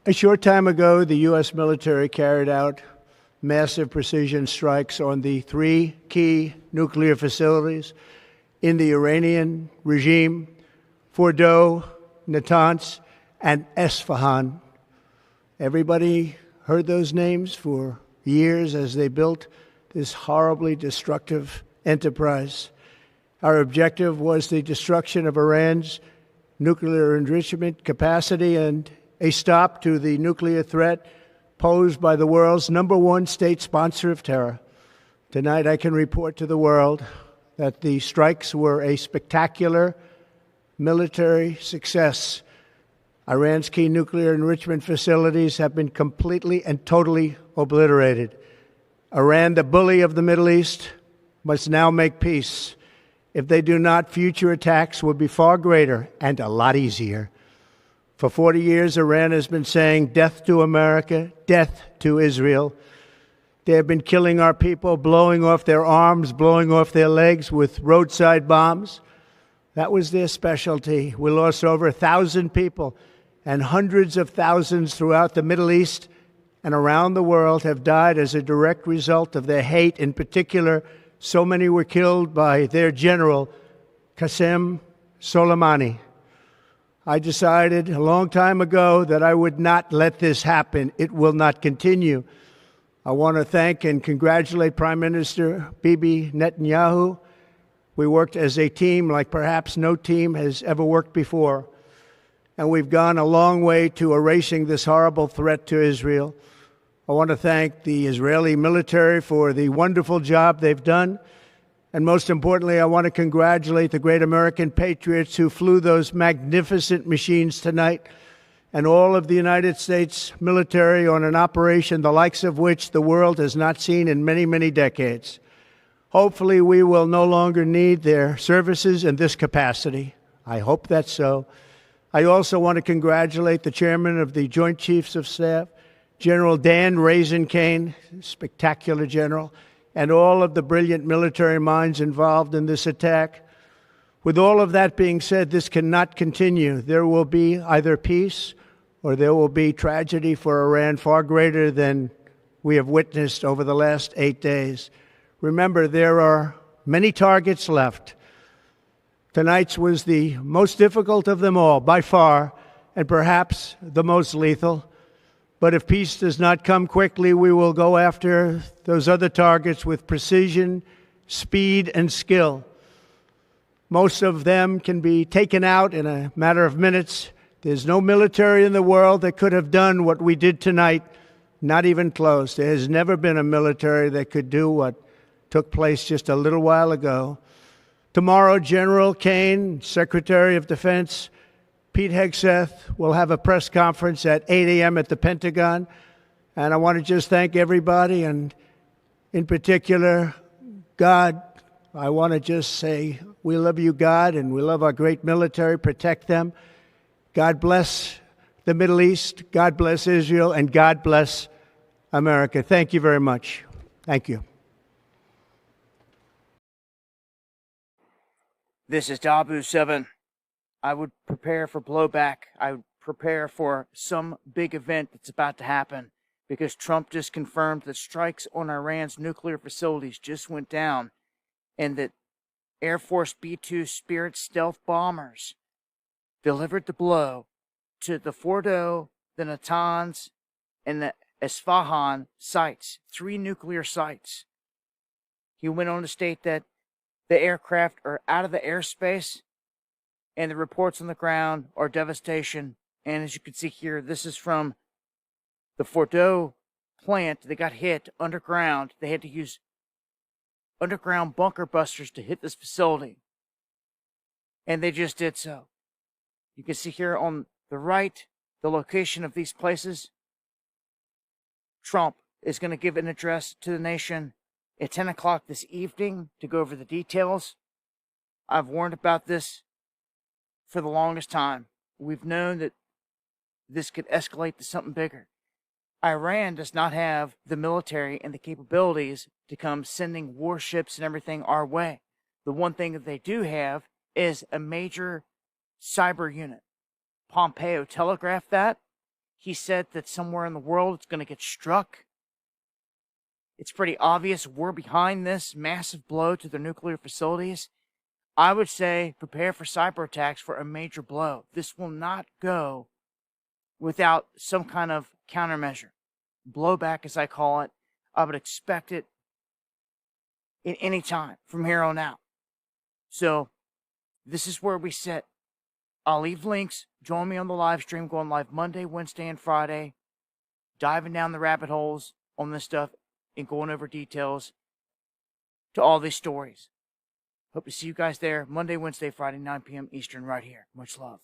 A short time ago, the U.S. military carried out massive precision strikes on the three key nuclear facilities in the Iranian regime: Fordo, Natanz, and Isfahan. Everybody heard those names for years as they built this horribly destructive enterprise. Our objective was the destruction of Iran's nuclear enrichment capacity and a stop to the nuclear threat posed by the world's #1 state sponsor of terror. Tonight, I can report to the world that the strikes were a spectacular military success. Iran's key nuclear enrichment facilities have been completely and totally obliterated. Iran, the bully of the Middle East, must now make peace. If they do not, future attacks will be far greater and a lot easier. For 40 years, Iran has been saying death to America, death to Israel. They have been killing our people, blowing off their arms, blowing off their legs with roadside bombs. That was their specialty. We lost over 1,000 people, and hundreds of thousands throughout the Middle East and around the world have died as a direct result of their hate. In particular, so many were killed by their general, Qasem Soleimani. I decided a long time ago that I would not let this happen. It will not continue. I want to thank and congratulate Prime Minister Bibi Netanyahu. We worked as a team like perhaps no team has ever worked before. And we've gone a long way to erasing this horrible threat to Israel. I want to thank the Israeli military for the wonderful job they've done. And most importantly, I want to congratulate the great American patriots who flew those magnificent machines tonight, and all of the United States military on an operation the likes of which the world has not seen in many, many decades. Hopefully, we will no longer need their services in this capacity. I hope that's so. I also want to congratulate the chairman of the Joint Chiefs of Staff, General Dan Kane, spectacular general, and all of the brilliant military minds involved in this attack. With all of that being said, this cannot continue. There will be either peace or there will be tragedy for Iran far greater than we have witnessed over the last 8 days. Remember, there are many targets left. Tonight's was the most difficult of them all, by far, and perhaps the most lethal. But if peace does not come quickly, we will go after those other targets with precision, speed, and skill. Most of them can be taken out in a matter of minutes. There's no military in the world that could have done what we did tonight, not even close. There has never been a military that could do what took place just a little while ago. Tomorrow, General Kane, Secretary of Defense, Pete Hegseth will have a press conference at 8 a.m. at the Pentagon. And I want to just thank everybody, and in particular, God. I want to just say, we love you, God, and we love our great military. Protect them. God bless the Middle East. God bless Israel. And God bless America. Thank you very much. Thank you. This is Dabu 7. I would prepare for blowback. I would prepare for some big event that's about to happen, because Trump just confirmed that strikes on Iran's nuclear facilities just went down, and that Air Force B-2 Spirit stealth bombers delivered the blow to the Fordo, the Natanz, and the Isfahan sites, 3 nuclear sites. He went on to state that the aircraft are out of the airspace, and the reports on the ground are devastation. And as you can see here, this is from the Fordo plant. They got hit underground. They had to use underground bunker busters to hit this facility, and they just did so. You can see here on the right the location of these places. Trump is going to give an address to the nation at 10 o'clock this evening to go over the details. I've warned about this for the longest time. We've known that this could escalate to something bigger. Iran does not have the military and the capabilities to come sending warships and everything our way. The one thing that they do have is a major cyber unit. Pompeo telegraphed that, He said that somewhere in the world it's going to get struck. It's pretty obvious we're behind this massive blow to their nuclear facilities. I would say prepare for cyber attacks for a major blow. This will not go without some kind of countermeasure. Blowback, as I call it. I would expect it at any time from here on out. So this is where we sit. I'll leave links. Join me on the live stream, going live Monday, Wednesday, and Friday, diving down the rabbit holes on this stuff and going over details to all these stories. Hope to see you guys there Monday, Wednesday, Friday, 9 p.m. Eastern right here. Much love.